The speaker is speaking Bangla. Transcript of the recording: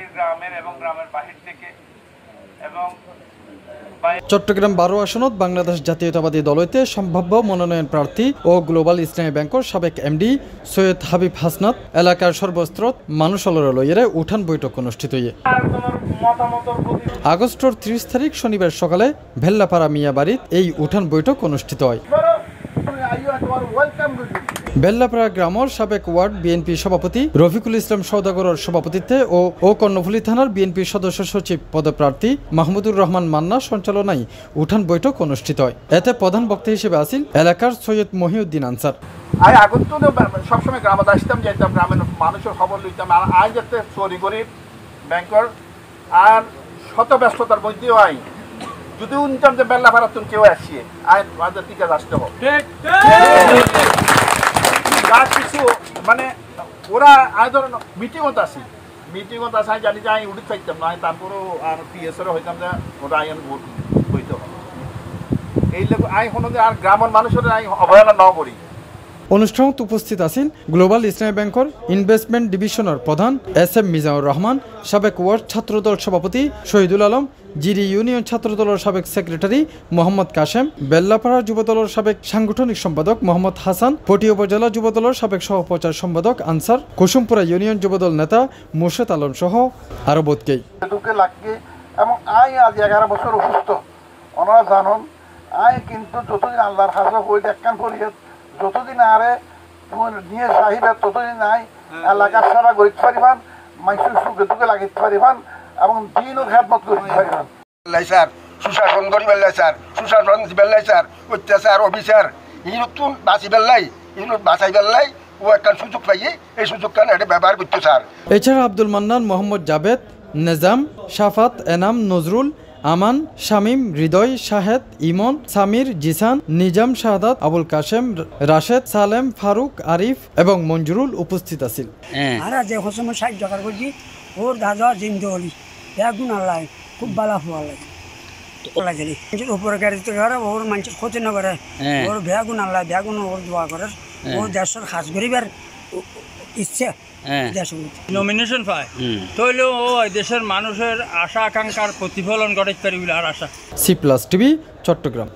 নিজ গ্রামের এবং গ্রামের বাহির থেকে এবং চট্টগ্রাম ১২ আসনত বাংলাদেশ জাতীয়তাবাদী দল হইতে সম্ভাব্য মনোনয়ন প্রার্থী ও গ্লোবাল ইসলামী ব্যাংকের সাবেক এমডি সৈয়দ হাবিব হাসনাত এলাকার সর্বস্তরত মানুষের লইয়েরে উঠান বৈঠক অনুষ্ঠিত হয়ে আগস্টের ৩০ তারিখ শনিবার সকালে ভেল্লাপাড়া মিয়া বাড়িত এই উঠান বৈঠক অনুষ্ঠিত হয়। বেল্লাপাড়া গ্রামের সাবেক ওয়ার্ড বিএনপি সভাপতি রফিকুল ইসলাম সওদাগরের সভাপতিত্বে ও কর্ণফুলী থানার বিএনপি সদস্য সচিব পদপ্রার্থী মাহমুদুর রহমান মান্না সঞ্চালনায় উঠান বৈঠক অনুষ্ঠিত হয়। এতে প্রধান বক্তা হিসেবে আছেন এলাকার সৈয়দ মহিউদ্দিন আনসার। আগত তো সবসময় গ্রামে আসতাম, যাইতাম গ্রামের মানুষের খবর লইতাম। আর আজ যাতে চুরি করি ব্যাংকর আর শত ব্যস্ততার মধ্যেও আই যদি উনতাম যে বেল্লাপাড়া তুমি কেউ আসছে আয় আমাদের টিকা আসতে হবে কিছু মানে ওরা আয় ধরেন মিটিংত আসি মিটিংত আসে জানি যে আমি উঠে চাইতাম না, তারপরেও আর পিএসেরও হইতাম যে ওরা আইন ভোট হইতে হবে এই লোক আই কোনো আর গ্রামের মানুষের আই অবহেলা ন করি। অনুষ্ঠানত উপস্থিত আছেন গ্লোবাল ইসলামী ব্যাংকের ইনভেস্টমেন্ট ডিভিশনের প্রধান SM মিজানুর রহমান, সাবেক ওয়ার্ড ছাত্রদল সভাপতি শহীদুল আলম, জিরি ইউনিয়ন ছাত্রদলের সাবেক সেক্রেটারি মোহাম্মদ কাশেম, বেল্লাপাড়া যুবদলের সাবেক সাংগঠনিক সম্পাদক মোহাম্মদ হাসান, পটি উপজেলা যুবদলের সাবেক সহপ্রচার সম্পাদক আনসার, কুসুমপুরা ইউনিয়ন যুবদল নেতা মুর্শেদ আলম সহ আরো বোধকেই এবং আই আজ 11 বছর অসুস্থ ওনারা জানুন। আই কিন্তু যতদিন আল্লাহর হাজা হইল একখান পরিষদ যতদিন আরে নিয়ে চাহিদা ততদিন নাই এলাকার সেবা করতে পারিবান, মানুষের সুখে দুঃখে লাগিতে পারিবান এবং দিনও খেদমত করতে পারিবান। স্যার সুশাসন করি বেল্লাই স্যার, সুশাসন বেল্লাই স্যার, অত্যাচার অফিসার ইনুন বাঁচি বেল্লাই ইনুন বাঁচাই বেল্লাই ও একটা সুযোগ পাইয়ে এই সুযোগটা এটা ব্যবহার করতে স্যার। এছাড়া আব্দুল মান্নান, মোহাম্মদ জাবেদ, নেজাম, শাফাত, এনাম, নজরুল, আমান, শামীম, হৃদয়, শাহেদ, ইমন, সামির, জিসান, নিজাম, শাহাদাত, আবুল কাশেম, রাশেদ, সালেম, ফারুক, আরিফ এবং মঞ্জুরুল উপস্থিত আছেন। আর যে সময় 60 টাকা করছি ওর দাদা জিন্দু হলি বেগুন আল্লাহ খুব ভালো হওয়া লাগে উপরে গাড়িতে করে ওর মানুষের ক্ষতি না করে ওর বেগুন আল্লাহ বেগুন ওর দোয়া করে ওর দেশের খাস গরিবের ইচ্ছে নমিনেশন পায় তাহলে ও দেশের মানুষের আশা আকাঙ্ক্ষার প্রতিফলন ঘটাইতে পারি বলে আর আশা। C+ TV Chittagong.